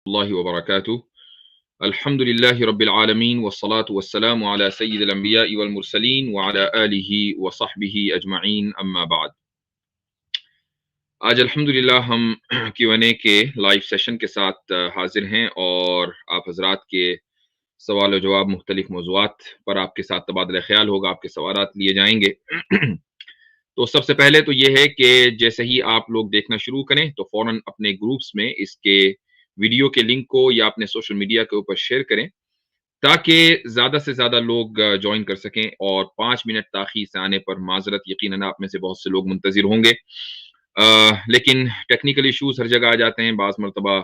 الله وبركاته. الحمد لله رب العالمين والصلاة والسلام على سيد الأنبياء والمرسلين وعلى آله وصحبه أجمعين أما بعد. آج الحمدللہ ہم Q&A کے لائیو سیشن کے ساتھ حاضر ہیں اور آپ حضرات کے سوال و جواب مختلف موضوعات پر آپ کے ساتھ تبادلہ خیال ہوگا، آپ کے سوالات لیے جائیں گے۔ تو سب سے پہلے تو یہ ہے کہ جیسے ہی آپ لوگ دیکھنا شروع کریں تو فوراً اپنے گروپس میں اس کے ویڈیو کے لنک کو یا اپنے سوشل میڈیا کے اوپر شیئر کریں تاکہ زیادہ سے زیادہ لوگ جوائن کر سکیں، اور 5 منٹ تاخیر سے آنے پر معذرت، یقیناً آپ میں سے بہت سے لوگ منتظر ہوں گے، لیکن ٹیکنیکل ایشوز ہر جگہ آ جاتے ہیں بعض مرتبہ،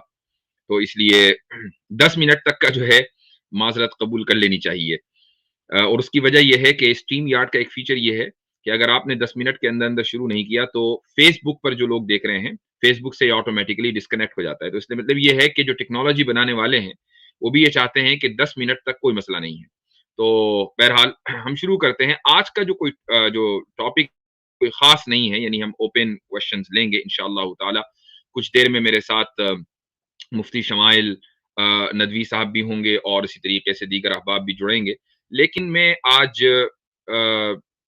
تو اس لیے 10 منٹ تک کا جو ہے معذرت قبول کر لینی چاہیے۔ اور اس کی وجہ یہ ہے کہ اسٹریم یارڈ کا ایک فیچر یہ ہے کہ اگر آپ نے 10 منٹ کے اندر شروع نہیں کیا تو فیس بک پر جو لوگ دیکھ رہے ہیں فیس بک سے آٹومیٹکلی ڈسکنیکٹ ہو جاتا ہے۔ تو اس لیے مطلب یہ ہے کہ جو ٹیکنالوجی بنانے والے ہیں وہ بھی یہ چاہتے ہیں کہ 10 منٹ تک کوئی مسئلہ نہیں ہے۔ تو بہرحال ہم شروع کرتے ہیں۔ آج کا جو ٹاپک کوئی خاص نہیں ہے، یعنی ہم اوپن کوشچنز لیں گے انشاءاللہ تعالی۔ کچھ دیر میں میرے ساتھ مفتی شمائل ندوی صاحب بھی ہوں گے اور اسی طریقے سے دیگر احباب بھی جڑیں گے، لیکن میں آج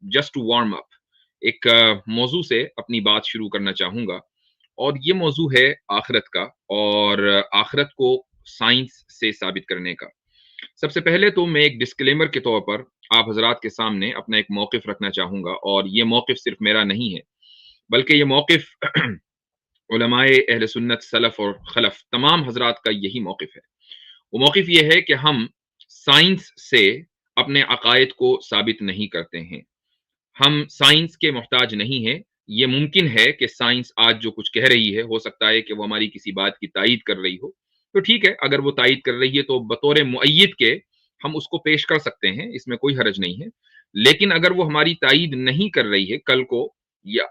جسٹ ٹو وارم اپ ایک موضوع سے اپنی بات شروع کرنا چاہوں گا، اور یہ موضوع ہے آخرت کا، اور آخرت کو سائنس سے ثابت کرنے کا۔ سب سے پہلے تو میں ایک ڈسکلیمر کے طور پر آپ حضرات کے سامنے اپنا ایک موقف رکھنا چاہوں گا، اور یہ موقف صرف میرا نہیں ہے بلکہ یہ موقف علماء اہل سنت سلف اور خلف تمام حضرات کا یہی موقف ہے۔ وہ موقف یہ ہے کہ ہم سائنس سے اپنے عقائد کو ثابت نہیں کرتے ہیں، ہم سائنس کے محتاج نہیں ہیں۔ یہ ممکن ہے کہ سائنس آج جو کچھ کہہ رہی ہے ہو سکتا ہے کہ وہ ہماری کسی بات کی تائید کر رہی ہو، تو ٹھیک ہے، اگر وہ تائید کر رہی ہے تو بطور مؤید کے ہم اس کو پیش کر سکتے ہیں، اس میں کوئی حرج نہیں ہے۔ لیکن اگر وہ ہماری تائید نہیں کر رہی ہے کل کو، یا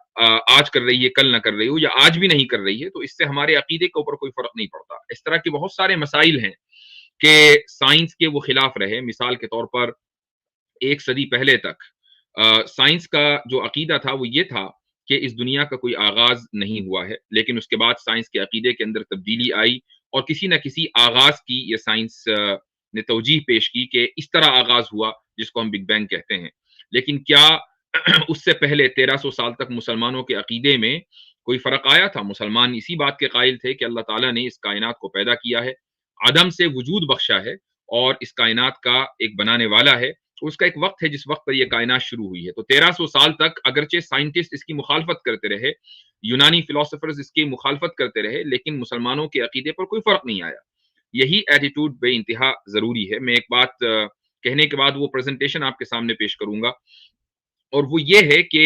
آج کر رہی ہے کل نہ کر رہی ہو، یا آج بھی نہیں کر رہی ہے، تو اس سے ہمارے عقیدے کے اوپر کوئی فرق نہیں پڑتا۔ اس طرح کے بہت سارے مسائل ہیں کہ سائنس کے وہ خلاف رہے۔ مثال کے طور پر 1 صدی پہلے تک سائنس کا جو عقیدہ تھا وہ یہ تھا کہ اس دنیا کا کوئی آغاز نہیں ہوا ہے، لیکن اس کے بعد سائنس کے عقیدے کے اندر تبدیلی آئی، اور کسی نہ کسی آغاز کی یہ سائنس نے توجیہ پیش کی کہ اس طرح آغاز ہوا جس کو ہم بگ بینگ کہتے ہیں۔ لیکن کیا اس سے پہلے 1300 سال تک مسلمانوں کے عقیدے میں کوئی فرق آیا تھا؟ مسلمان اسی بات کے قائل تھے کہ اللہ تعالیٰ نے اس کائنات کو پیدا کیا ہے، عدم سے وجود بخشا ہے، اور اس کائنات کا ایک بنانے والا ہے، اس کا ایک وقت ہے جس وقت پر یہ کائنات شروع ہوئی ہے۔ تو 1300 سال تک اگرچہ سائنٹسٹ اس کی مخالفت کرتے رہے، یونانی فلاسفرز اس کی مخالفت کرتے رہے، لیکن مسلمانوں کے عقیدے پر کوئی فرق نہیں آیا۔ یہی ایٹیٹیوڈ بے انتہا ضروری ہے۔ میں ایک بات کہنے کے بعد وہ پریزنٹیشن آپ کے سامنے پیش کروں گا، اور وہ یہ ہے کہ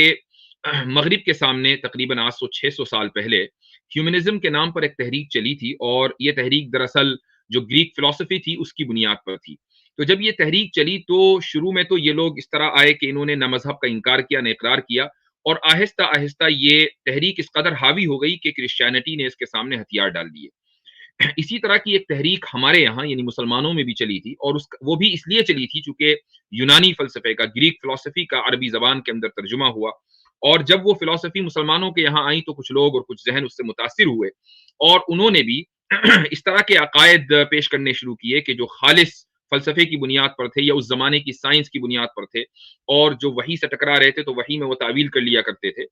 مغرب کے سامنے تقریباً 600 سال پہلے ہیومنزم کے نام پر ایک تحریک چلی تھی، اور یہ تحریک دراصل جو گریک فلسفی تھی اس کی بنیاد پر تھی۔ تو جب یہ تحریک چلی تو شروع میں تو یہ لوگ اس طرح آئے کہ انہوں نے نہ مذہب کا انکار کیا نہ اقرار کیا، اور آہستہ آہستہ یہ تحریک اس قدر حاوی ہو گئی کہ کرسچینٹی نے اس کے سامنے ہتھیار ڈال دیے۔ اسی طرح کی ایک تحریک ہمارے یہاں یعنی مسلمانوں میں بھی چلی تھی، اور وہ بھی اس لیے چلی تھی چونکہ یونانی فلسفے کا، گریک فلسفی کا عربی زبان کے اندر ترجمہ ہوا، اور جب وہ فلسفی مسلمانوں کے یہاں آئی تو کچھ لوگ اور کچھ ذہن اس سے متاثر ہوئے، اور انہوں نے بھی اس طرح کے عقائد پیش کرنے شروع کیے کہ جو خالص فلسفے کی بنیاد پر تھے یا اس زمانے کی سائنس کی بنیاد پر تھے، اور جو وحی سے ٹکرا رہے تھے تو وحی میں وہ تعویل کر لیا کرتے تھے۔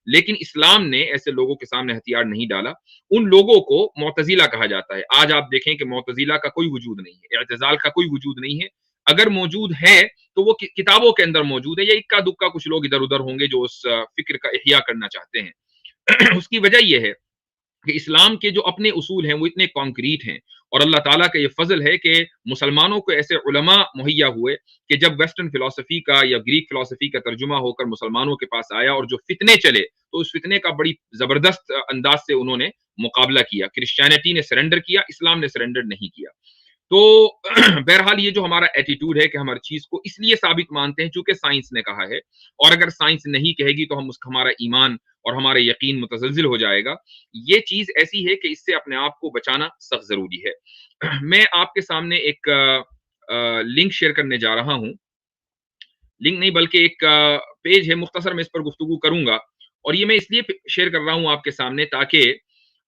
لیکن اسلام نے ایسے لوگوں کے سامنے ہتھیار نہیں ڈالا۔ ان لوگوں کو معتزلہ کہا جاتا ہے۔ آج آپ دیکھیں کہ معتزلہ کا کوئی وجود نہیں ہے، اعتزال کا کوئی وجود نہیں ہے۔ اگر موجود ہے تو وہ کتابوں کے اندر موجود ہے، یا اکا دکا کچھ لوگ ادھر ادھر ہوں گے جو اس فکر کا احیاء کرنا چاہتے ہیں۔ اس کی وجہ یہ ہے کہ اسلام کے جو اپنے اصول ہیں وہ اتنے کانکریٹ ہیں، اور اللہ تعالیٰ کا یہ فضل ہے کہ مسلمانوں کو ایسے علماء مہیا ہوئے کہ جب ویسٹرن فلسفی کا یا گریک فلسفی کا ترجمہ ہو کر مسلمانوں کے پاس آیا اور جو فتنے چلے تو اس فتنے کا بڑی زبردست انداز سے انہوں نے مقابلہ کیا۔ کرسچینٹی نے سرنڈر کیا، اسلام نے سرنڈر نہیں کیا۔ تو بہرحال یہ جو ہمارا ایٹیٹیوڈ ہے کہ ہم ہر چیز کو اس لیے ثابت مانتے ہیں چونکہ سائنس نے کہا ہے، اور اگر سائنس نہیں کہے گی تو ہمارا ایمان اور ہمارا یقین متزلزل ہو جائے گا، یہ چیز ایسی ہے کہ اس سے اپنے آپ کو بچانا سخت ضروری ہے۔ میں آپ کے سامنے ایک لنک شیئر کرنے جا رہا ہوں، لنک نہیں بلکہ ایک پیج ہے، مختصر میں اس پر گفتگو کروں گا، اور یہ میں اس لیے شیئر کر رہا ہوں آپ کے سامنے تاکہ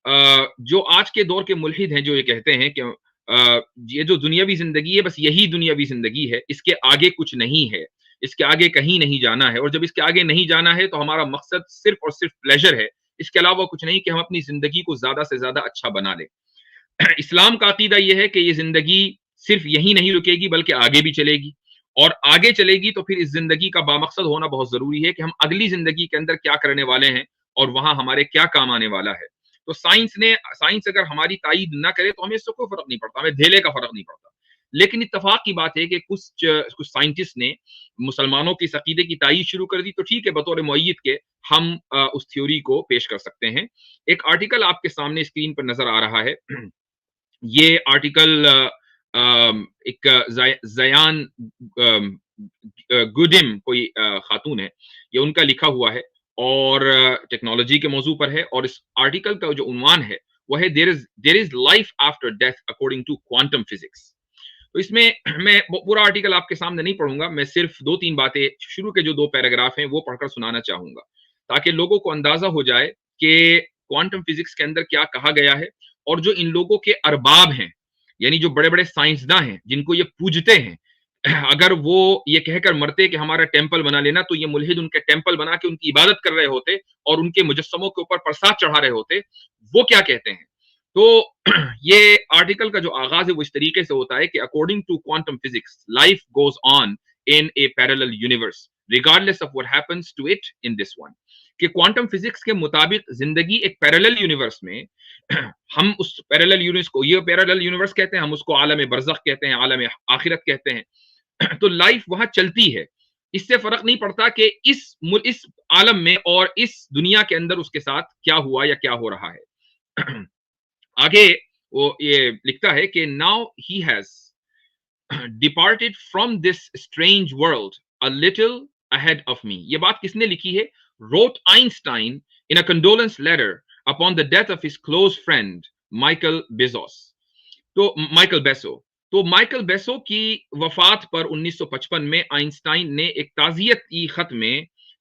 جو آج کے دور کے ملحد ہیں جو یہ کہتے ہیں کہ یہ جو دنیاوی زندگی ہے بس یہی دنیاوی زندگی ہے، اس کے آگے کچھ نہیں ہے، اس کے آگے کہیں نہیں جانا ہے، اور جب اس کے آگے نہیں جانا ہے تو ہمارا مقصد صرف اور صرف پلیجر ہے، اس کے علاوہ کچھ نہیں کہ ہم اپنی زندگی کو زیادہ سے زیادہ اچھا بنا لیں۔ اسلام کا عقیدہ یہ ہے کہ یہ زندگی صرف یہی نہیں رکے گی بلکہ آگے بھی چلے گی، اور آگے چلے گی تو پھر اس زندگی کا بامقصد ہونا بہت ضروری ہے کہ ہم اگلی زندگی کے اندر کیا کرنے والے ہیں اور وہاں ہمارے کیا کام آنے والا ہے۔ تو سائنس اگر ہماری تائید نہ کرے تو ہمیں اس سے کوئی فرق نہیں پڑتا، ہمیں دھیلے کا فرق نہیں پڑتا، لیکن اتفاق کی بات ہے کہ کچھ سائنٹسٹ نے مسلمانوں کی اس عقیدے کی تائید شروع کر دی، تو ٹھیک ہے، بطور معید کے ہم اس تھیوری کو پیش کر سکتے ہیں۔ ایک آرٹیکل آپ کے سامنے اسکرین پر نظر آ رہا ہے، یہ آرٹیکل ایک زیان گوڈم کوئی خاتون ہے، یہ ان کا لکھا ہوا ہے اور ٹیکنالوجی کے موضوع پر ہے، اور اس آرٹیکل کا جو عنوان ہے وہ ہے there is life after death according to quantum physics۔ تو اس میں میں پورا آرٹیکل آپ کے سامنے نہیں پڑھوں گا، میں صرف 2-3 باتیں شروع کے جو 2 پیراگراف ہیں وہ پڑھ کر سنانا چاہوں گا تاکہ لوگوں کو اندازہ ہو جائے کہ کوانٹم فزکس کے اندر کیا کہا گیا ہے، اور جو ان لوگوں کے ارباب ہیں، یعنی جو بڑے بڑے سائنسداں ہیں جن کو یہ پوجتے ہیں، اگر وہ یہ کہہ کر مرتے کہ ہمارا ٹیمپل بنا لینا، تو یہ ملحد ان کے ٹیمپل بنا کے ان کی عبادت کر رہے ہوتے اور ان کے مجسموں کے اوپر پرساد چڑھا رہے ہوتے۔ وہ کیا کہتے ہیں؟ تو یہ آرٹیکل کا جو آغاز ہے وہ اس طریقے سے ہوتا ہے کہ according to quantum physics life goes on in a parallel universe regardless of what happens to it in this one, کہ کوانٹم فزکس کے مطابق زندگی ایک پیرلل یونیورس میں، ہم اس پیرلل یونیورس کو یہ پیرلل یونیورس کہتے ہیں، ہم اس کو عالم برزخ کہتے ہیں، عالم آخرت کہتے ہیں، تو لائف وہاں چلتی ہے، اس سے فرق نہیں پڑتا کہ اس عالم میں اور اس دنیا کے اندر اس کے ساتھ کیا ہوا یا کیا ہو رہا ہے۔ آگے وہ یہ لکھتا ہے کہ now he has departed from this strange world a little ahead of me۔ یہ بات کس نے لکھی ہے؟ wrote Einstein in a condolence letter upon the death of his close friend Michael Bezos۔ تو مائیکل بیسو کی وفات پر 1955 میں آئنسٹائن نے ایک تعزیتی خط میں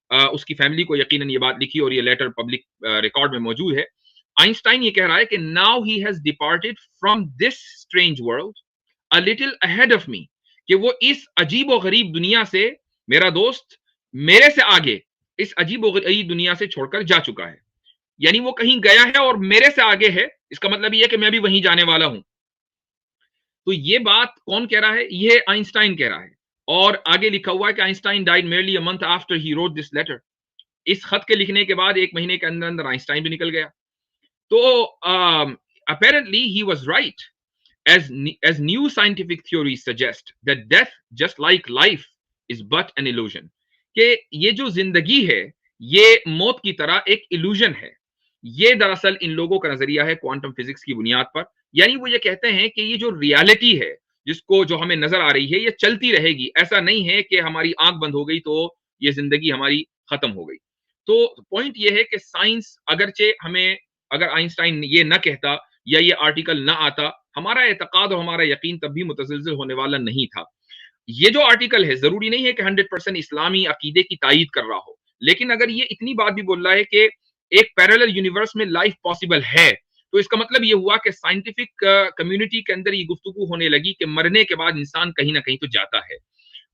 اس کی فیملی کو یقیناً یہ بات لکھی، اور یہ لیٹر پبلک ریکارڈ میں موجود ہے۔ آئنسٹائن یہ کہہ رہا ہے کہ now he has departed from this strange world a little ahead of me، کہ وہ اس عجیب و غریب دنیا سے، میرا دوست میرے سے آگے اس عجیب و غریب دنیا سے چھوڑ کر جا چکا ہے، یعنی وہ کہیں گیا ہے اور میرے سے آگے ہے، اس کا مطلب یہ ہے کہ میں بھی وہیں جانے والا ہوں۔ تو یہ بات کون کہہ رہا ہے؟ یہ آئنسٹائن کہہ رہا ہے، اور آگے لکھا ہوا ہے کہ Einstein died merely a month after he wrote this letter۔ اس خط کے لکھنے کے بعد 1 مہینے کے اندر اندر آئنسٹائن بھی نکل گیا۔ تو apparently he was right as new scientific theories suggest that death just like life is but an illusion، کہ یہ جو زندگی ہے یہ موت کی طرح ایک illusion ہے۔ یہ دراصل ان لوگوں کا نظریہ ہے کوانٹم فزکس کی بنیاد پر، یعنی وہ یہ کہتے ہیں کہ یہ جو ریالٹی ہے جو ہمیں نظر آ رہی ہے یہ چلتی رہے گی، ایسا نہیں ہے کہ ہماری آنکھ بند ہو گئی تو یہ زندگی ہماری ختم ہو گئی۔ تو پوائنٹ یہ ہے کہ سائنس اگرچہ ہمیں، اگر آئنسٹائن یہ نہ کہتا یا یہ آرٹیکل نہ آتا، ہمارا اعتقاد اور ہمارا یقین تب بھی متزلزل ہونے والا نہیں تھا۔ یہ جو آرٹیکل ہے ضروری نہیں ہے کہ 100% اسلامی عقیدے کی تائید کر رہا ہو، لیکن اگر یہ اتنی بات بھی بول رہا ہے کہ ایک پیرلل یونیورس میں لائف پاسبل ہے، تو اس کا مطلب یہ ہوا کہ سائنٹیفک کمیونٹی کے اندر یہ گفتگو ہونے لگی کہ مرنے کے بعد انسان کہیں نہ کہیں تو جاتا ہے،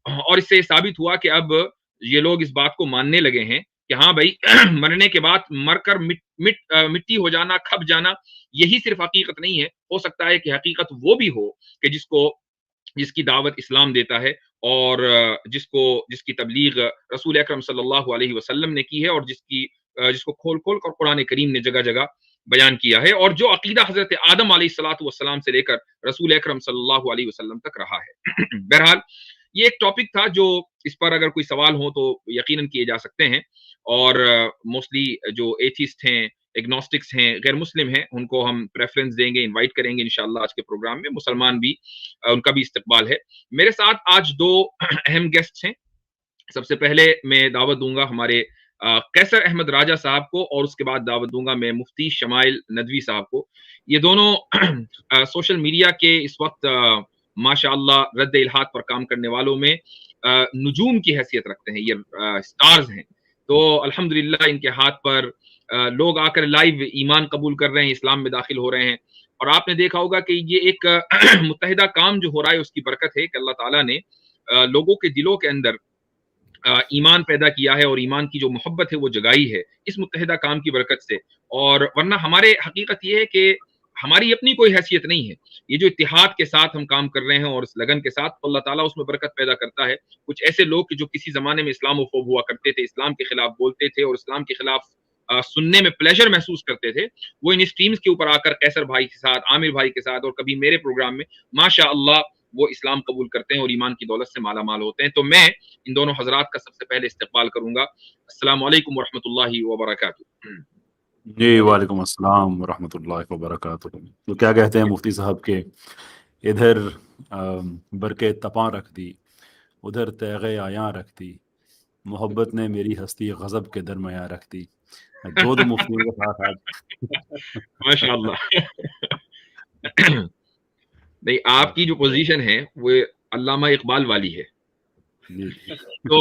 اور اس سے ثابت ہوا کہ اب یہ لوگ اس بات کو ماننے لگے ہیں کہ ہاں بھائی مرنے کے بعد مر کر مٹی ہو جانا، کھپ جانا، یہی صرف حقیقت نہیں ہے، ہو سکتا ہے کہ حقیقت وہ بھی ہو کہ جس کی دعوت اسلام دیتا ہے، اور جس کی تبلیغ رسول اکرم صلی اللہ علیہ وسلم نے کی ہے، اور جس کو کھول کھول کر قرآن کریم نے جگہ جگہ بیان کیا ہے، اور جو عقیدہ حضرت آدم علیہ الصلوۃ والسلام سے لے کر رسول اکرم صلی اللہ علیہ وسلم تک رہا ہے۔ بہرحال یہ ایک ٹاپک تھا جو اس پر اگر کوئی سوال ہو تو یقیناً کیے جا سکتے ہیں، اور موسٹلی جو ایتھیسٹ ہیں، ایگنوسٹکس ہیں، غیر مسلم ہیں، ان کو ہم پریفرنس دیں گے، انوائٹ کریں گے انشاءاللہ آج کے پروگرام میں۔ مسلمان بھی، ان کا بھی استقبال ہے۔ میرے ساتھ آج 2 اہم گیسٹ ہیں۔ سب سے پہلے میں دعوت دوں گا ہمارے قیصر احمد راجہ صاحب کو، اور اس کے بعد دعوت دوں گا میں مفتی شمائل ندوی صاحب کو۔ یہ دونوں سوشل میڈیا کے اس وقت ماشاءاللہ رد الحاد پر کام کرنے والوں میں نجوم کی حیثیت رکھتے ہیں، یہ سٹارز ہیں۔ تو الحمدللہ ان کے ہاتھ پر لوگ آ کر لائیو ایمان قبول کر رہے ہیں، اسلام میں داخل ہو رہے ہیں. اور آپ نے دیکھا ہوگا کہ یہ ایک متحدہ کام جو ہو رہا ہے اس کی برکت ہے کہ اللہ تعالیٰ نے لوگوں کے دلوں کے اندر ایمان پیدا کیا ہے اور ایمان کی جو محبت ہے وہ جگائی ہے اس متحدہ کام کی برکت سے. اور ورنہ ہمارے حقیقت یہ ہے کہ ہماری اپنی کوئی حیثیت نہیں ہے. یہ جو اتحاد کے ساتھ ہم کام کر رہے ہیں اور اس لگن کے ساتھ، اللہ تعالیٰ اس میں برکت پیدا کرتا ہے. کچھ ایسے لوگ کہ جو کسی زمانے میں اسلام فوب ہوا کرتے تھے، اسلام کے خلاف بولتے تھے اور اسلام کے خلاف سننے میں پلیجر محسوس کرتے تھے، وہ ان اسٹریمز کے اوپر آ کر قیصر بھائی کے ساتھ، عامر بھائی کے ساتھ اور کبھی میرے پروگرام میں ماشاء اللہ وہ اسلام قبول کرتے ہیں اور ایمان کی دولت سے مالا مال ہوتے ہیں. تو میں ان دونوں حضرات کا سب سے پہلے استقبال کروں گا. السلام علیکم ورحمۃ اللہ وبرکاتہ. جی وعلیکم السلام ورحمۃ اللہ وبرکاتہ. تو کیا کہتے ہیں مفتی صاحب کے ادھر برکے تپاں رکھ دی، ادھر تیغے آیاں رکھ دی، محبت نے میری ہستی غضب کے درمیاں رکھ دی. دو مفتیوں کے ساتھ آج ماشاء اللہ. نہیں، آپ کی جو پوزیشن ہے وہ علامہ اقبال والی ہے. تو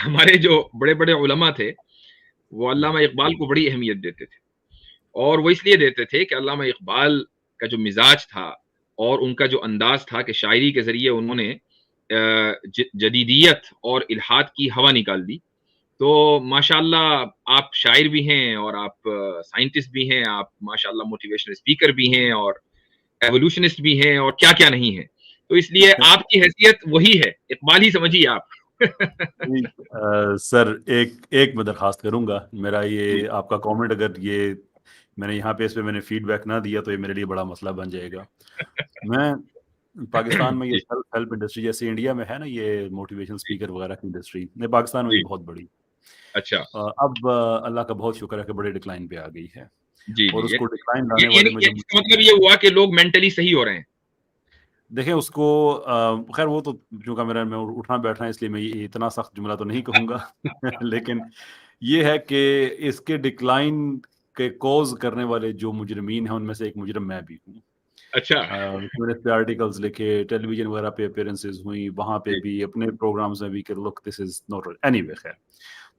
ہمارے جو بڑے بڑے علماء تھے وہ علامہ اقبال کو بڑی اہمیت دیتے تھے، اور وہ اس لیے دیتے تھے کہ علامہ اقبال کا جو مزاج تھا اور ان کا جو انداز تھا کہ شاعری کے ذریعے انہوں نے جدیدیت اور الحاد کی ہوا نکال دی. تو ماشاءاللہ آپ شاعر بھی ہیں اور آپ سائنٹسٹ بھی ہیں، آپ ماشاءاللہ موٹیویشنل اسپیکر بھی ہیں اور ایوولوشنسٹ بھی ہیں اور کیا کیا نہیں ہے. تو اس لیے آپ کی حیثیت وہی ہے، اقبال ہی سمجھیے آپ. سر ایک میں درخواست کروں گا. میرا یہ آپ کا کامنٹ اگر یہ میں نے یہاں پہ اس پہ میں نے فیڈ بیک نہ دیا تو یہ میرے لیے بڑا مسئلہ بن جائے گا. میں پاکستان میں یہ سیلف ہیلپ انڈسٹری جیسے انڈیا میں ہے نا یہ موٹیویشن اسپیکر وغیرہ کی انڈسٹری، میں پاکستان میں بھی بہت بڑی. اچھا. اب اللہ کا بہت شکر ہے کہ بڑے ڈکلائن پہ آ گئی ہے. جی اور اس کو ڈکلائن لانے یعنی والے میں جو مطلب یہ ہوا کہ لوگ مینٹلی صحیح ہو رہے ہیں. دیکھیں اس کو خیر وہ تو چونکہ میں اٹھنا بیٹھنا اس لیے میں یہ اتنا سخت جملہ تو نہیں کہوں گا لیکن یہ ہے کہ اس کے ڈکلائن کے کوز کرنے والے جو مجرمین ہیں ان میں سے ایک مجرم میں بھی ہوں. اچھا. میں نے آرٹیکلز لکھے، ٹیلی ویژن وغیرہ پہ اپیرنسز ہوئی، وہاں پہ بھی اپنے پروگرامز میں بھی کہ لک دس از ناٹ اینی وے. خیر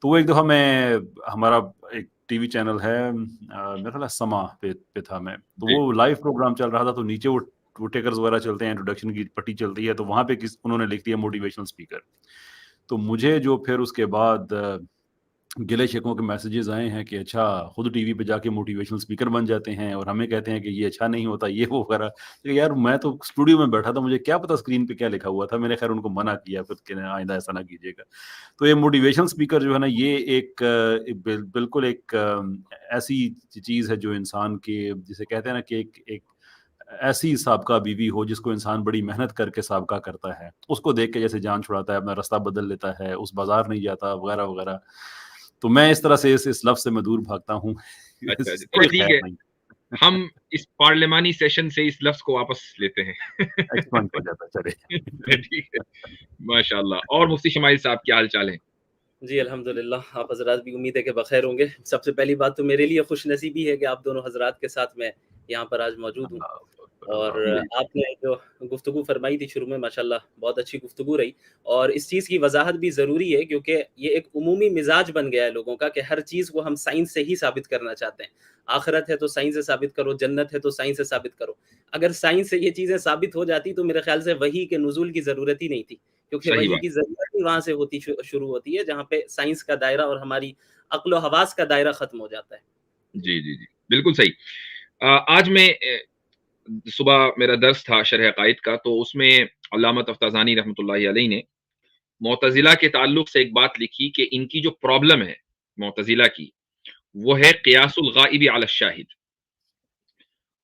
تو وہ ایک دفعہ میں ہمارا ایک ٹی وی چینل ہے میرا خیال ہے سما پہ تھا میں، تو وہ لائیو پروگرام چل رہا تھا. تو نیچے وہ ٹیکرز وغیرہ چلتے ہیں، انٹروڈکشن کی پٹی چلتی ہے، تو وہاں پہ انہوں نے لکھ دیا موٹیویشنل اسپیکر. تو مجھے جو پھر اس کے بعد گلے شکوں کے میسیجز آئے ہیں کہ اچھا خود ٹی وی پہ جا کے موٹیویشنل اسپیکر بن جاتے ہیں اور ہمیں کہتے ہیں کہ یہ اچھا نہیں ہوتا یہ وہ وغیرہ. یار میں تو اسٹوڈیو میں بیٹھا تھا، مجھے کیا پتا اسکرین پہ کیا لکھا ہوا تھا. میں نے خیر ان کو منع کیا پھر کہ آئندہ ایسا نہ کیجیے گا. تو یہ موٹیویشنل اسپیکر جو ہے نا یہ ایک بالکل ایک ایسی چیز ہے جو انسان کے جسے کہتے ہیں نا کہ ایک ایسی سابقہ بیوی ہو جس کو انسان بڑی محنت کر کے سابقہ کرتا ہے، اس کو دیکھ کے جیسے جان چھڑاتا ہے، اپنا رستہ بدل لیتا ہے، اس بازار نہیں جاتا وغیرہ وغیرہ. تو میں اس طرح سے اس لفظ سے میں دور بھاگتا ہوں. کوئی ٹھیک خیر ہے، نہیں. ہم اس پارلیمانی سیشن سے اس لفظ کو واپس لیتے ہیں. ایکسپانڈ ہو جاتا چلے. ٹھیک ہے ماشاء اللہ. اور مفتی شمائل صاحب کیا حال چال ہیں؟ جی الحمدللہ، آپ حضرات بھی امید ہے کہ بخیر ہوں گے. سب سے پہلی بات تو میرے لیے خوش نصیبی ہے کہ آپ دونوں حضرات کے ساتھ میں یہاں پر آج موجود ہوں. اور آپ نے جو گفتگو فرمائی تھی شروع میں ماشاءاللہ بہت اچھی گفتگو رہی، اور اس چیز کی وضاحت بھی ضروری ہے کیونکہ یہ ایک عمومی مزاج بن گیا ہے لوگوں کا کہ ہر چیز کو ہم سائنس سے ہی ثابت کرنا چاہتے ہیں. آخرت ہے تو سائنس سے ثابت کرو، جنت ہے تو سائنس سے ثابت کرو. اگر سائنس سے یہ چیزیں ثابت ہو جاتی تو میرے خیال سے وحی کے نزول کی ضرورت ہی نہیں تھی، کیونکہ وحی کی ضرورت ہی وہاں سے ہوتی شروع ہوتی ہے جہاں پہ سائنس کا دائرہ اور ہماری عقل و حواس کا دائرہ ختم ہو جاتا ہے. جی جی جی بالکل صحیح. آج میں صبح میرا درس تھا شرح عقائد کا، تو اس میں علامہ تفتازانی رحمۃ اللہ علیہ نے معتزلہ کے تعلق سے ایک بات لکھی کہ ان کی جو پرابلم ہے معتزلہ کی وہ ہے قیاس الغائب علی الشاہد.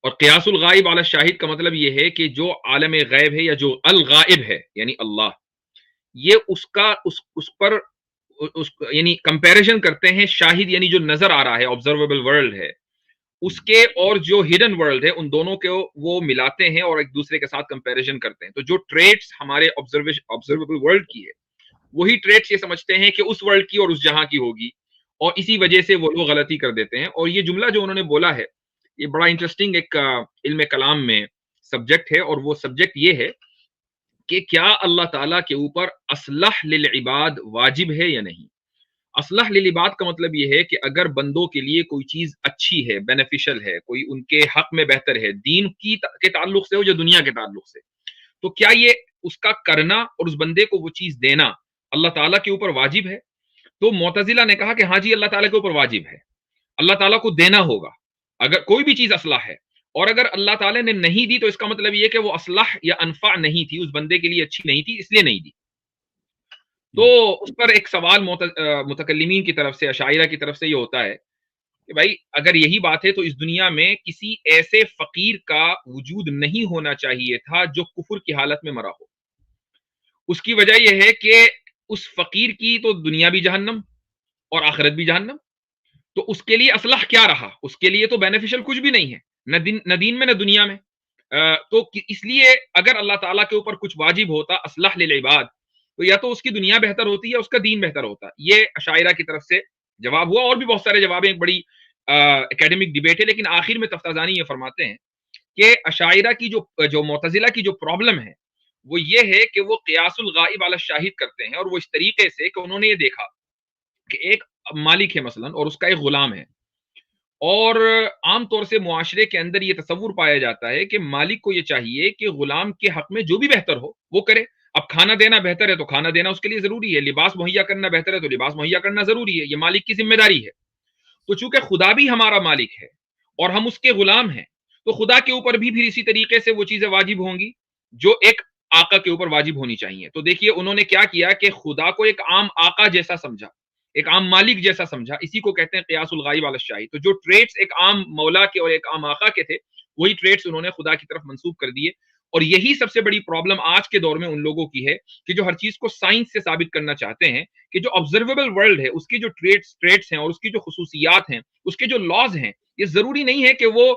اور قیاس الغائب علی الشاہد کا مطلب یہ ہے کہ جو عالم غیب ہے یا جو الغائب ہے یعنی اللہ، یہ اس پر یعنی کمپیریزن کرتے ہیں شاہد یعنی جو نظر آ رہا ہے آبزرویبل ورلڈ ہے اس کے اور جو ہڈن ورلڈ ہے ان دونوں کے وہ ملاتے ہیں اور ایک دوسرے کے ساتھ کمپیریزن کرتے ہیں. تو جو ٹریٹس ہمارے آبزرویبل ورلڈ کی ہے وہی ٹریٹس یہ سمجھتے ہیں کہ اس ورلڈ کی اور اس جہاں کی ہوگی، اور اسی وجہ سے وہ لوگ غلطی کر دیتے ہیں. اور یہ جملہ جو انہوں نے بولا ہے یہ بڑا انٹرسٹنگ ایک علم کلام میں سبجیکٹ ہے، اور وہ سبجیکٹ یہ ہے کہ کیا اللہ تعالیٰ کے اوپر اصلح للعباد واجب ہے یا نہیں. اصلح للعباد کا مطلب یہ ہے کہ اگر بندوں کے لیے کوئی چیز اچھی ہے، بینیفیشل ہے، کوئی ان کے حق میں بہتر ہے، دین کے تعلق سے ہو یا دنیا کے تعلق سے، تو کیا یہ اس کا کرنا اور اس بندے کو وہ چیز دینا اللہ تعالیٰ کے اوپر واجب ہے؟ تو معتزلہ نے کہا کہ ہاں جی اللہ تعالیٰ کے اوپر واجب ہے، اللہ تعالیٰ کو دینا ہوگا اگر کوئی بھی چیز اصلاح ہے، اور اگر اللہ تعالیٰ نے نہیں دی تو اس کا مطلب یہ کہ وہ اصلاح یا انفع نہیں تھی، اس بندے کے لیے اچھی نہیں تھی، اس لیے نہیں دی۔ تو اس پر ایک سوال متکلمین کی طرف سے، اشاعرہ کی طرف سے یہ ہوتا ہے کہ بھائی اگر یہی بات ہے تو اس دنیا میں کسی ایسے فقیر کا وجود نہیں ہونا چاہیے تھا جو کفر کی حالت میں مرا ہو۔ اس کی وجہ یہ ہے کہ اس فقیر کی تو دنیا بھی جہنم اور آخرت بھی جہنم، تو اس کے لیے اصلاح کیا رہا؟ اس کے لیے تو بینیفیشل کچھ بھی نہیں ہے، نہ دین میں نہ دنیا میں۔ تو اس لیے اگر اللہ تعالیٰ کے اوپر کچھ واجب ہوتا اصلاح للعباد، تو یا تو اس کی دنیا بہتر ہوتی ہے یا اس کا دین بہتر ہوتا۔ یہ اشاعرہ کی طرف سے جواب ہوا، اور بھی بہت سارے جواب ہیں، ایک بڑی اکیڈمک ڈیبیٹ ہے، لیکن آخر میں تفتازانی یہ فرماتے ہیں کہ اشاعرہ کی جو معتزلہ کی جو پرابلم ہے وہ یہ ہے کہ وہ قیاس الغائب علی الشاہد کرتے ہیں، اور وہ اس طریقے سے کہ انہوں نے یہ دیکھا کہ ایک مالک ہے مثلا اور اس کا ایک غلام ہے، اور عام طور سے معاشرے کے اندر یہ تصور پایا جاتا ہے کہ مالک کو یہ چاہیے کہ غلام کے حق میں جو بھی بہتر ہو وہ کرے۔ اب کھانا دینا بہتر ہے تو کھانا دینا اس کے لیے ضروری ہے، لباس مہیا کرنا بہتر ہے تو لباس مہیا کرنا ضروری ہے، یہ مالک کی ذمہ داری ہے۔ تو چونکہ خدا بھی ہمارا مالک ہے اور ہم اس کے غلام ہیں، تو خدا کے اوپر بھی پھر اسی طریقے سے وہ چیزیں واجب ہوں گی جو ایک آقا کے اوپر واجب ہونی چاہیے۔ تو دیکھیے انہوں نے کیا کیا کہ خدا کو ایک عام آقا جیسا سمجھا، ایک عام مالک جیسا سمجھا، اسی کو کہتے ہیں قیاس الغائب علی الشاہد۔ تو جو ٹریٹس ایک عام مولا کے اور ایک عام آقا کے تھے، وہی ٹریٹس انہوں نے خدا کی طرف منسوب کر دیے۔ اور یہی سب سے بڑی پرابلم آج کے دور میں ان لوگوں کی ہے کہ جو ہر چیز کو سائنس سے ثابت کرنا چاہتے ہیں کہ جو آبزرویبل ورلڈ ہے اس کی جو ٹریٹس ہیں اور اس کی جو خصوصیات ہیں، اس کے جو لاز ہیں، یہ ضروری نہیں ہے کہ وہ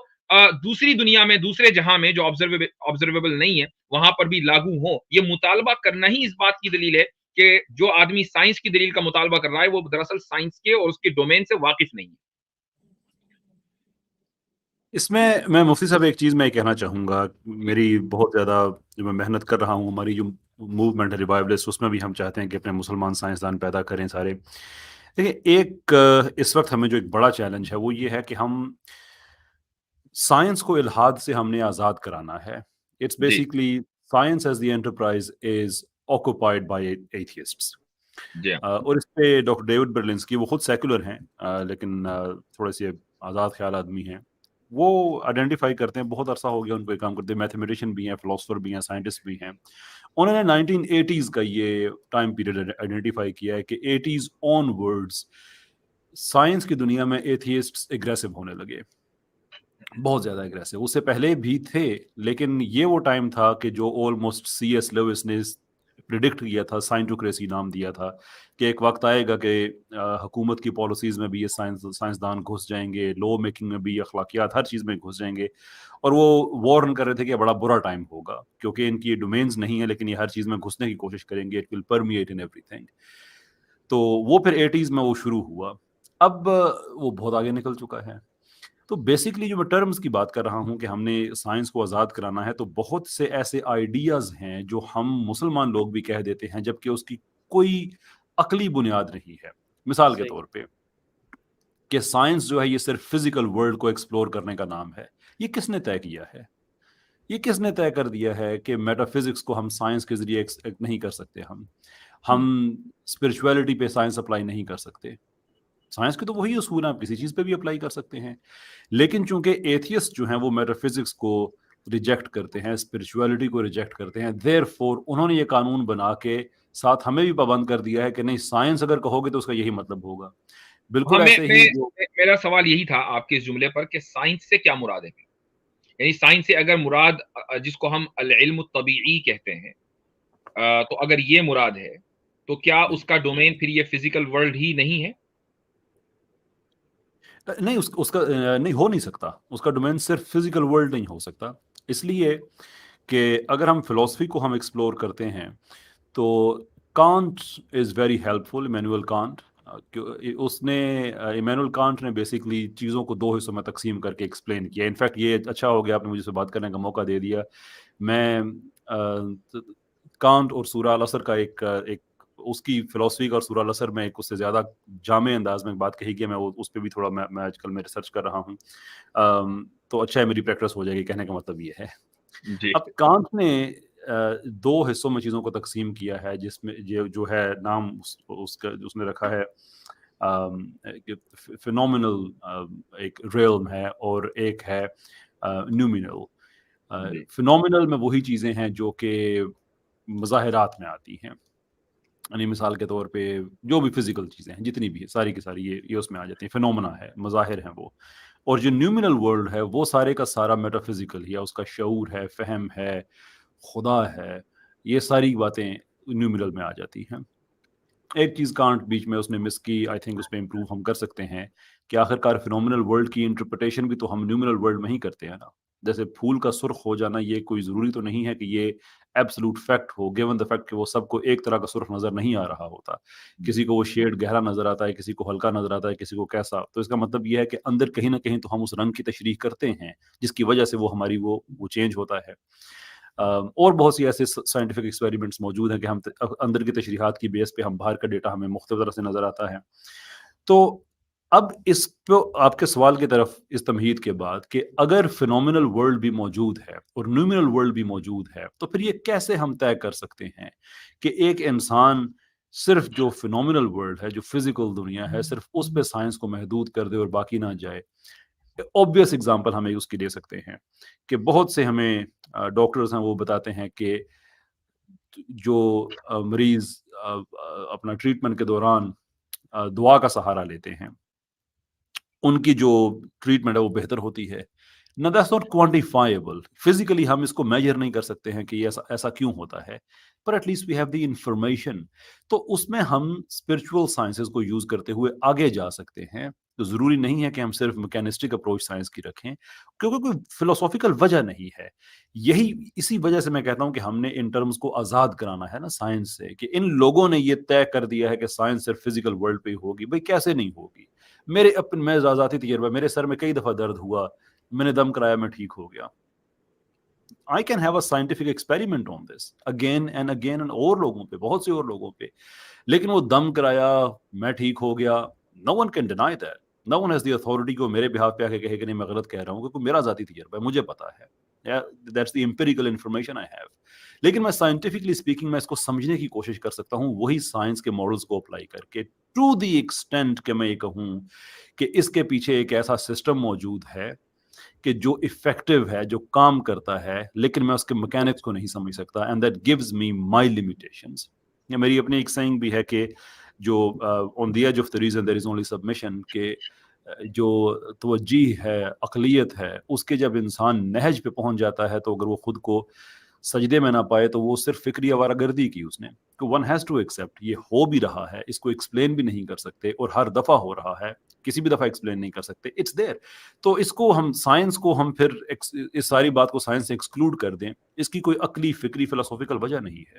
دوسری دنیا میں، دوسرے جہاں میں جو آبزرویبل نہیں ہے وہاں پر بھی لاگو ہوں۔ یہ مطالبہ کرنا ہی اس بات کی دلیل ہے کہ جو آدمی سائنس کی دلیل کا مطالبہ کر رہا ہے وہ دراصل سائنس کے اور اس کے ڈومین سے واقف نہیں ہے۔ اس میں مفتی صاحب ایک چیز میں کہنا چاہوں گا، میری بہت زیادہ جو میں محنت کر رہا ہوں، ہماری جو موومنٹ ہے ریوائولسٹ، اس میں بھی ہم چاہتے ہیں کہ اپنے مسلمان سائنسدان پیدا کریں سارے۔ دیکھیں ایک اس وقت ہمیں جو ایک بڑا چیلنج ہے وہ یہ ہے کہ ہم سائنس کو الحاد سے ہم نے آزاد کرانا ہے۔ It's basically science as the enterprise is occupied by atheists. اور اس پہ ڈاکٹر ڈیوڈ برلنسکی، وہ خود سیکولر ہیں لیکن تھوڑے سے آزاد خیال آدمی ہیں، وہ آئیڈینٹیفائی کرتے ہیں، بہت عرصہ ہو گیا ان پہ کام کرتے ہیں، میتھمیٹیشین بھی ہیں، فلاسفر بھی ہیں، سائنٹسٹ بھی ہیں۔ انہوں نے 1980s کا یہ ٹائم پیریڈ آئیڈینٹیفائی کیا ہے کہ 80s آن ورڈز سائنس کی دنیا میں ایتھیسٹس اگریسو ہونے لگے، بہت زیادہ اگریسو۔ اس سے پہلے بھی تھے لیکن یہ وہ ٹائم تھا کہ جو آلموسٹ سی ایس لیوس نے پریڈکٹ کیا تھا، سائنٹوکریسی نام دیا تھا، کہ ایک وقت آئے گا کہ حکومت کی پالیسیز میں بھی یہ سائنسدان گھس جائیں گے، لا میکنگ میں بھی، اخلاقیات، ہر چیز میں گھس جائیں گے۔ اور وہ وارن کر رہے تھے کہ بڑا برا ٹائم ہوگا کیونکہ ان کی یہ ڈومینز نہیں ہیں لیکن یہ ہر چیز میں گھسنے کی کوشش کریں گے، it will permit in every thing. تو وہ پھر 80s میں وہ شروع ہوا، اب وہ بہت آگے نکل چکا ہے۔ تو بیسکلی جو میں ٹرمز کی بات کر رہا ہوں کہ ہم نے سائنس کو آزاد کرانا ہے، تو بہت سے ایسے آئیڈیاز ہیں جو ہم مسلمان لوگ بھی کہہ دیتے ہیں جبکہ اس کی کوئی عقلی بنیاد نہیں ہے۔ مثال کے طور پہ کہ سائنس جو ہے یہ صرف فزیکل ورلڈ کو ایکسپلور کرنے کا نام ہے، یہ کس نے طے کیا ہے؟ یہ کس نے طے کر دیا ہے کہ میٹا فزکس کو ہم سائنس کے ذریعے نہیں کر سکتے؟ ہم اسپرچویلٹی پہ سائنس اپلائی نہیں کر سکتے؟ سائنس کے تو وہی اصول ہیں، آپ کسی چیز پہ بھی اپلائی کر سکتے ہیں۔ لیکن چونکہ ایتھیسٹ جو ہیں وہ میٹا فزکس کو ریجیکٹ کرتے ہیں، اسپرچویلٹی کو ریجیکٹ کرتے ہیں، دیر فور انہوں نے یہ قانون بنا کے ساتھ ہمیں بھی پابند کر دیا ہے کہ نہیں، سائنس اگر کہو گے تو اس کا یہی مطلب ہوگا۔ بالکل ایسے ہی میرا سوال یہی تھا آپ کے اس جملے پر کہ سائنس سے کیا مراد ہے؟ یعنی سائنس سے اگر مراد جس کو ہم العلم الطبیعی کہتے ہیں، تو اگر یہ مراد ہے تو کیا اس کا ڈومین پھر یہ فزیکل ورلڈ ہی نہیں ہے؟ نہیں، اس کا نہیں ہو نہیں سکتا، اس کا ڈومین صرف فزیکل ورلڈ نہیں ہو سکتا، اس لیے کہ اگر ہم فلسفی کو ہم ایکسپلور کرتے ہیں تو Kant is very helpful, Immanuel Kant. اس نے ایمینوئل کانٹ نے بیسکلی چیزوں کو دو حصوں میں تقسیم کر کے ایکسپلین کیا۔ انفیکٹ یہ اچھا ہو گیا آپ نے مجھے سے بات کرنے کا موقع دے دیا۔ میں کانٹ اور سورہ العصر کا ایک اس کی فلسفی کا اور سورہ العصر میں ایک اس سے زیادہ جامع انداز میں بات کہی گئی. میں اس پہ بھی تھوڑا میں آج کل میں ریسرچ کر رہا ہوں, تو اچھا ہے میری پریکٹس ہو جائے گی. کہنے کا مطلب یہ ہے. اب کانٹ نے 2 حصوں میں چیزوں کو تقسیم کیا ہے, جس میں جو ہے نام اس نے رکھا ہے فینومینل, ایک ریلم ہے اور ایک ہے نیومینل. فینومینل میں وہی چیزیں ہیں جو کہ مظاہرات میں آتی ہیں, یعنی مثال کے طور پہ جو بھی فزیکل چیزیں ہیں جتنی بھی ہیں ساری کی ساری یہ اس میں آ جاتی ہیں, فینومنا ہے, مظاہر ہیں وہ. اور جو نیومینل ورلڈ ہے وہ سارے کا سارا میٹا فزیکل ہے, اس کا شعور ہے, فہم ہے, خدا ہے, یہ ساری باتیں نیومینل میں آ جاتی ہیں. ایک چیز کانٹ بیچ میں اس نے مس کی, آئی تھنک اس پہ امپروو ہم کر سکتے ہیں کہ آخر کار فینومینل ورلڈ کی انٹرپریٹیشن بھی تو ہم نیومینل ورلڈ میں ہی کرتے ہیں نا. جیسے پھول کا سرخ ہو جانا یہ کوئی ضروری تو نہیں ہے کہ یہ absolute fact who, given the fact کہ وہ سب کو ایک طرح کا سرخ نظر نہیں آ رہا ہوتا. کسی کو وہ شیڈ گہرا نظر آتا ہے, کسی کو ہلکا نظر آتا ہے, کسی کو کیسا. تو اس کا مطلب یہ ہے کہ اندر کہیں نہ کہیں تو ہم اس رنگ کی تشریح کرتے ہیں جس کی وجہ سے وہ ہماری وہ چینج ہوتا ہے. اور بہت سی ایسے سائنٹیفک ایکسپیریمنٹس موجود ہیں کہ ہم اندر کی تشریحات کی بیس پہ ہم باہر کا ڈیٹا ہمیں مختلف طرح سے نظر آتا ہے. تو اب اس پہ آپ کے سوال کی طرف اس تمہید کے بعد کہ اگر فینومینل ورلڈ بھی موجود ہے اور نیومینل ورلڈ بھی موجود ہے تو پھر یہ کیسے ہم طے کر سکتے ہیں کہ ایک انسان صرف جو فینومینل ورلڈ ہے, جو فزیکل دنیا ہے, صرف اس پہ سائنس کو محدود کر دے اور باقی نہ جائے. اوبویس ایگزامپل ہمیں اس کی دے سکتے ہیں کہ بہت سے ہمیں ڈاکٹرز ہیں وہ بتاتے ہیں کہ جو مریض اپنا ٹریٹمنٹ کے دوران دعا کا سہارا لیتے ہیں ان کی جو ٹریٹمنٹ ہے وہ بہتر ہوتی ہے. Now that's not quantifiable. Physically ہم اس کو میجر نہیں کر سکتے ہیں کہ یہ ایسا کیوں ہوتا ہے, but at least we have the information. تو اس میں ہم spiritual sciences کو یوز کرتے ہوئے آگے جا سکتے ہیں. تو ضروری نہیں ہے کہ ہم صرف میکینسٹک اپروچ سائنس کی رکھیں کیونکہ کوئی فلسافیکل وجہ نہیں ہے. اسی وجہ سے میں کہتا ہوں کہ ہم نے ان ٹرمز کو آزاد کرانا ہے نا سائنس سے, کہ ان لوگوں نے یہ طے کر دیا ہے کہ سائنس صرف فزیکل ورلڈ پہ ہی ہوگی. بھائی کیسے نہیں ہوگی؟ میں ذاتی تجربہ, میرے سر میں کئی دفعہ درد ہوا, میں نے دم کرایا, میں ٹھیک ہو گیا. I can have a scientific experiment on this again and again and اور لوگوں پہ, بہت سے اور لوگوں پہ, لیکن وہ دم کرایا, میں ٹھیک ہو گیا. No one can deny that. No one has the authority کو میرے behalf پہ آ کے کہے کہ نہیں میں غلط کہہ رہا ہوں, کیونکہ میرا ذاتی تجربہ ہے, مجھے پتا ہے. That's the empirical information I have. لیکن میں scientifically speaking میں اس کو سمجھنے کی کوشش کر سکتا ہوں وہی سائنس کے ماڈلز کو اپلائی کر کے, to the extent کہ میں یہ کہوں کہ اس کے پیچھے ایک ایسا سسٹم موجود ہے کہ جو افیکٹو ہے, جو کام کرتا ہے, لیکن میں اس کے میکینکس کو نہیں سمجھ سکتا. And that gives me my limitations. یہ میری اپنی ایک سینگ بھی ہے کہ جو on the edge of the reason there is only submission, کہ جو توجہ ہے, عقلیت ہے, اس کے جب انسان نہج پہ پہنچ جاتا ہے تو اگر وہ خود کو سجدے میں نہ پائے تو وہ صرف فکری آوارہ گردی کی اس نے. ون ہیز ٹو ایکسیپٹ یہ ہو بھی رہا ہے, اس کو ایکسپلین بھی نہیں کر سکتے, اور ہر دفعہ ہو رہا ہے, کسی بھی دفعہ ایکسپلین نہیں کر سکتے. It's there. تو اس کو ہم سائنس کو ہم پھر اس ساری بات کو سائنس سے ایکسکلوڈ کر دیں, اس کی کوئی عقلی فکری فلسافیکل وجہ نہیں ہے.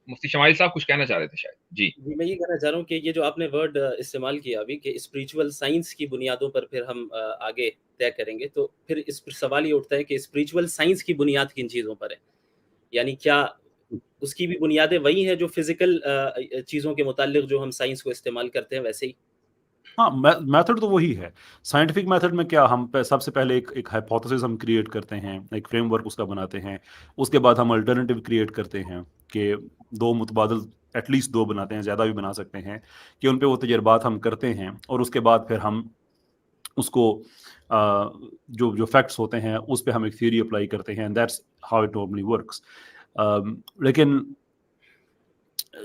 مفتی شمائل صاحب کچھ کہنا چاہ رہے تھے شاید. جی میں یہ کہنا چاہ رہا ہوں کہ یہ جو آپ نے ورڈ استعمال کیا ابھی کہ اسپریچول سائنس کی بنیادوں پر پھر ہم آگے طے کریں گے, تو پھر اس پر سوال یہ اٹھتا ہے کہ اسپریچول سائنس کی بنیاد کن چیزوں پر ہے؟ یعنی کیا اس کی بھی بنیادیں وہی ہیں جو فزیکل چیزوں کے متعلق جو ہم سائنس کو استعمال کرتے ہیں ویسے ہی؟ ہاں, میتھڈ تو وہی ہے. سائنٹیفک میتھڈ میں کیا, ہم سب سے پہلے ایک ہائپوتھیسس ہم کریٹ کرتے ہیں, ایک فریم ورک اس کا بناتے ہیں, اس کے بعد ہم الٹرنیٹیو کریٹ کرتے ہیں کہ 2 متبادل ایٹ لیسٹ 2 بناتے ہیں, زیادہ بھی بنا سکتے ہیں, کہ ان پہ وہ تجربات ہم کرتے ہیں, اور اس کے بعد پھر ہم اس کو جو فیکٹس ہوتے ہیں اس پہ ہم ایک تھیوری اپلائی کرتے ہیں. And that's how it normally works. لیکن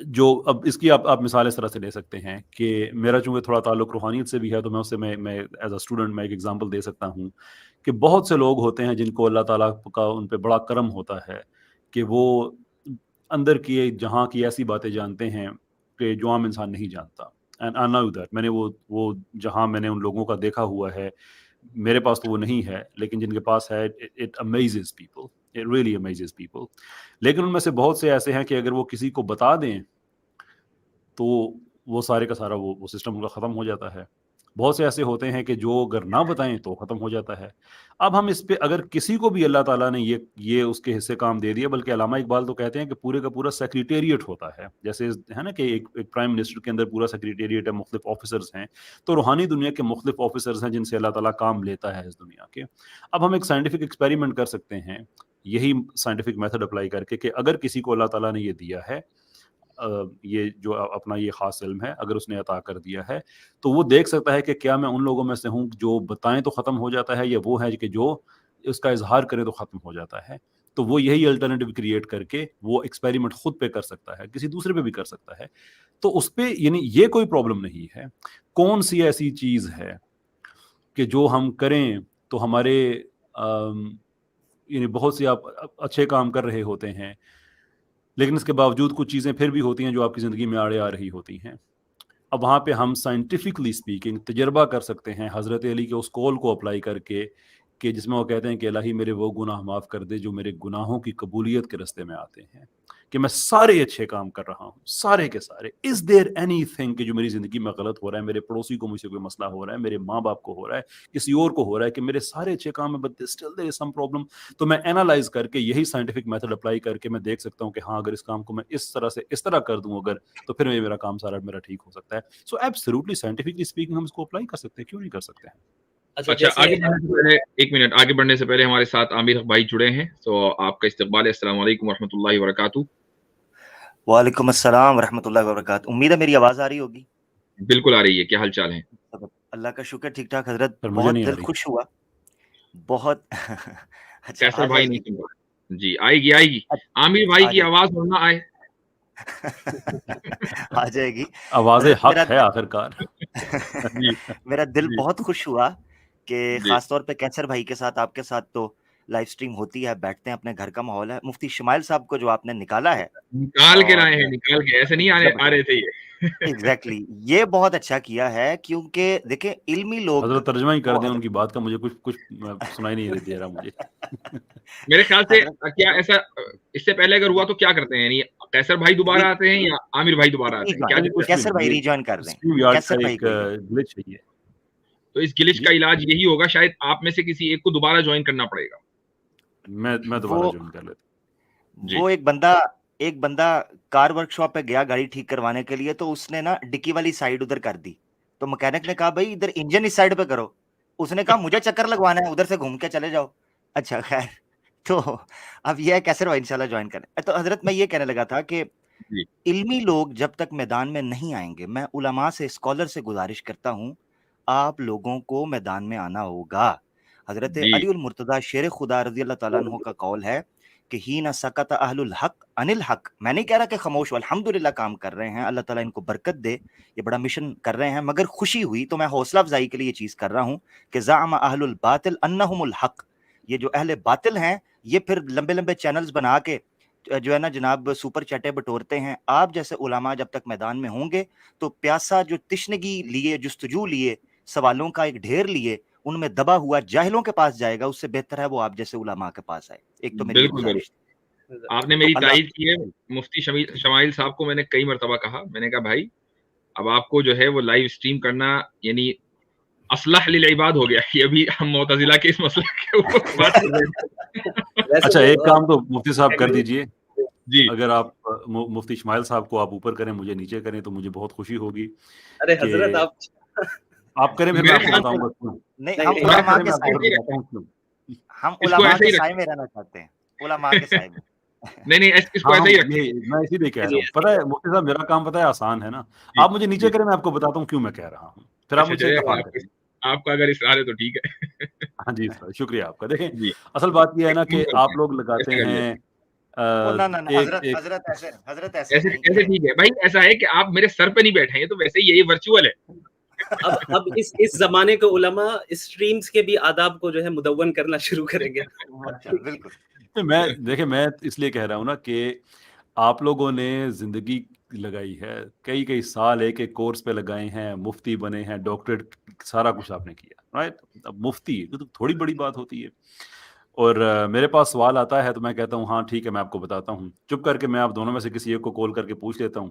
جو اب اس کی آپ مثال اس طرح سے لے سکتے ہیں کہ میرا چونکہ تھوڑا تعلق روحانیت سے بھی ہے, تو میں اس سے میں ایز اے اسٹوڈنٹ میں ایک ایگزامپل دے سکتا ہوں کہ بہت سے لوگ ہوتے ہیں جن کو اللہ تعالیٰ کا ان پہ بڑا کرم ہوتا ہے کہ وہ اندر کی جہاں کی ایسی باتیں جانتے ہیں کہ جو عام انسان نہیں جانتا. اینڈ آئی نو دیٹ, میں نے وہ جہاں میں نے ان لوگوں کا دیکھا ہوا ہے, میرے پاس تو وہ نہیں ہے, لیکن جن کے پاس ہے, it amazes people, it really amazes people. لیکن ان میں سے بہت سے ایسے ہیں کہ اگر وہ کسی کو بتا دیں تو وہ سارے کا سارا وہ سسٹم ان کا ختم ہو جاتا ہے. بہت سے ایسے ہوتے ہیں کہ جو اگر نہ بتائیں تو ختم ہو جاتا ہے. اب ہم اس پہ اگر کسی کو بھی اللہ تعالیٰ نے یہ اس کے حصے کام دے دیا, بلکہ علامہ اقبال تو کہتے ہیں کہ پورے کا پورا سیکریٹریٹ ہوتا ہے, جیسے ہے نا کہ ایک پرائم منسٹر کے اندر پورا سیکریٹریٹ ہے, مختلف آفیسرز ہیں, تو روحانی دنیا کے مختلف آفیسرز ہیں جن سے اللہ تعالیٰ کام لیتا ہے اس دنیا کے. اب ہم ایک سائنٹیفک ایکسپیریمنٹ کر سکتے ہیں یہی سائنٹیفک میتھڈ اپلائی کر کے کہ اگر کسی کو اللہ تعالیٰ نے یہ دیا ہے, یہ جو اپنا یہ خاص علم ہے اگر اس نے عطا کر دیا ہے, تو وہ دیکھ سکتا ہے کہ کیا میں ان لوگوں میں سے ہوں جو بتائیں تو ختم ہو جاتا ہے, یا وہ ہے کہ جو اس کا اظہار کرے تو ختم ہو جاتا ہے. تو وہ یہی الٹرنیٹیو کریٹ کر کے وہ ایکسپیریمنٹ خود پہ کر سکتا ہے, کسی دوسرے پہ بھی کر سکتا ہے. تو اس پہ یعنی یہ کوئی پرابلم نہیں ہے. کون سی ایسی چیز ہے کہ جو ہم کریں تو ہمارے یعنی بہت سی آپ اچھے کام کر رہے ہوتے ہیں, لیکن اس کے باوجود کچھ چیزیں پھر بھی ہوتی ہیں جو آپ کی زندگی میں آڑے آ رہی ہوتی ہیں. اب وہاں پہ ہم سائنٹیفکلی اسپیکنگ تجربہ کر سکتے ہیں حضرت علی کے اس قول کو اپلائی کر کے کہ جس میں وہ کہتے ہیں کہ الہی میرے وہ گناہ معاف کر دے جو میرے گناہوں کی قبولیت کے راستے میں آتے ہیں, کہ میں سارے اچھے کام کر رہا ہوں, سارے کے سارے. از دیر اینی تھنگ کہ جو میری زندگی میں غلط ہو رہا ہے, میرے پڑوسی کو مجھ سے کوئی مسئلہ ہو رہا ہے, میرے ماں باپ کو ہو رہا ہے, کسی اور کو ہو رہا ہے, کہ میرے سارے اچھے کام میں but still there is some problem. تو میں اینالائز کر کے یہی سائنٹیفک میتھڈ اپلائی کر کے میں دیکھ سکتا ہوں کہ ہاں اگر اس کام کو میں اس طرح سے اس طرح کر دوں اگر, تو پھر میرا کام سارا میرا ٹھیک ہو سکتا ہے. سو ایبسلیوٹلی سائنٹیفکلی اسپیکنگ ہم اس کو اپلائی کر سکتے ہیں, کیوں نہیں کر سکتے ہیں. اچھا آگے بڑھنے سے پہلے ایک منٹ, آگے بڑھنے سے پہلے ہمارے ساتھ عامر بھائی جڑے ہیں, تو آپ کا استقبال ہے. السلام علیکم ورحمۃ اللہ وبرکاتہ. وعلیکم السلام ورحمۃ اللہ وبرکاتہ. امید ہے میری آواز آ رہی ہوگی. بالکل آ رہی ہے. کیا حال چال ہے؟ اللہ کا شکر, ٹھیک ٹھاک حضرت. مجھے بہت نہیں دل خوش ہوا, بہت. کیسر بھائی نہیں سن پا. جی آئے گی. عامر بھائی کی آواز نہ آئے, آ جائے گی. آواز حق ہے آخر کار. میرا دل بہت خوش ہوا کہ خاص طور پہ کیسر بھائی کے ساتھ, آپ کے ساتھ تو لائیو سٹریم ہوتی ہے, بیٹھتے ہیں, اپنے گھر کا ماحول ہے. مفتی شمائل صاحب کو جو آپ نے نکالا ہے, نکال کے لائے ہیں, نکال کے, ایسے نہیں آ رہے تھے یہ. ایگزیکٹلی, یہ بہت اچھا کیا ہے, کیونکہ دیکھیں علمی لوگ. حضرت ترجمہ ہی کر دیں ان کی بات کا, مجھے کچھ سنائی نہیں دے رہا مجھے. میرے خیال سے کیا ایسا اس سے پہلے اگر ہوا تو کیا کرتے ہیں, یعنی کیسر بھائی دوبارہ آتے ہیں یا عامر بھائی دوبارہ آتے ہیں, کیا کیسر بھائی ریجوائن کر دیں. کیسر بھائی گلچ ہے یہ. تو اس گلچ کا علاج یہی ہوگا, شاید آپ میں سے کسی ایک کو دوبارہ جوائن کرنا پڑے گا. میں دوبارہ جوائن کر لیتا. وہ ایک بندہ کار ورک شاپ پہ گیا گاڑی ٹھیک کروانے کے لیے, تو اس نے نا ڈکی والی سائڈ ادھر کر دی, تو مکینک نے کہا بھائی ادھر انجن اس سائڈ پہ کرو. اس نے کہا مجھے چکر لگوانا ہے, ادھر سے گھوم کے چلے جاؤ. اچھا خیر, تو اب یہ ہے کیسر بھائی انشاءاللہ جوائن کریں. تو حضرت میں یہ کہنے لگا تھا کہ علمی لوگ جب تک میدان میں نہیں آئیں گے, میں علماء سے, اسکالر سے گزارش کرتا ہوں آپ لوگوں کو میدان میں آنا ہوگا. حضرت علی المرتضیٰ شیر خدا رضی اللہ تعالیٰ عنہ کا قول ہے کہ ہی نہ سکت اہل الحق عن الحق. میں نہیں کہہ رہا کہ خاموش, الحمدللہ کام کر رہے ہیں, اللہ تعالیٰ ان کو برکت دے, یہ بڑا مشن کر رہے ہیں, مگر خوشی ہوئی تو میں حوصلہ افزائی کے لیے یہ چیز کر رہا ہوں کہ زعم اہل الباطل انہم الحق. یہ جو اہل باطل ہیں یہ پھر لمبے لمبے چینلز بنا کے جو ہے نا جناب سپر چیٹیں بٹورتے ہیں. آپ جیسے علماء جب تک میدان میں ہوں گے تو پیاسا جو تشنگی لیے, جستجو لیے, سوالوں کا ایک ڈھیر لیے, ان میں دبا ہوا جاہلوں کے پاس جائے گا, اس سے بہتر ہے وہ آپ جیسے علماء کے پاس آئے. ایک تو میری گزارش. آپ نے میری تائید کی ہے. مفتی شمائل صاحب کو میں نے کئی مرتبہ کہا, میں نے کہا بھائی اب آپ کو جو ہے وہ لائیو اسٹریم کرنا یعنی اصلح للعباد ہو گیا. یہ ابھی ہم معتزلہ کے اس مسئلے کے اوپر بات کر رہے ہیں. اچھا ایک کام تو مفتی صاحب کر دیجئے, جی اگر آپ مفتی شمائل صاحب کو آپ اوپر کریں, مجھے نیچے کریں, تو مجھے بہت خوشی ہوگی. ارے حضرت آپ کریں, پھر میں آپ کو بتاؤں گا کیوں. نہیں, ہم علماء کے سائے میں رہنا چاہتے ہیں, علماء کے سائے میں. نہیں اس کو ایسے ہی رکھیں. میں اسی لیے کہہ رہا ہوں, پتہ ہے مفتی صاحب میرا کام پتہ ہے آسان ہے نا, آپ مجھے نیچے کریں, میں آپ کو بتاتا ہوں کیوں میں کہہ رہا ہوں, پھر آپ مجھے اتفاق کریں. آپ کا اگر اصرار ہے تو ٹھیک ہے. ہاں جی سر, شکریہ آپ کا. دیکھیں اصل بات یہ ہے نا کہ آپ لوگ لگاتے ہیں حضرت ایسے ٹھیک ہے بھائی, ایسا ہے کہ آپ میرے سر پہ نہیں بیٹھے ہیں, تو ویسے یہی ورچوئل ہے. اب اس زمانے کے علماء اسٹریمز کے بھی آداب کو جو ہے مدون کرنا شروع کریں گے. بالکل. میں اس لیے کہہ رہا ہوں نا کہ آپ لوگوں نے زندگی لگائی ہے, کئی سال ایک کورس پہ لگائے ہیں, مفتی بنے ہیں, ڈاکٹریٹ, سارا کچھ آپ نے کیا, رائٹ. اب مفتی تو تھوڑی بڑی بات ہوتی ہے. اور میرے پاس سوال آتا ہے تو میں کہتا ہوں ہاں ٹھیک ہے, میں آپ کو بتاتا ہوں. چپ کر کے میں آپ دونوں میں سے کسی ایک کو کال کر کے پوچھ لیتا ہوں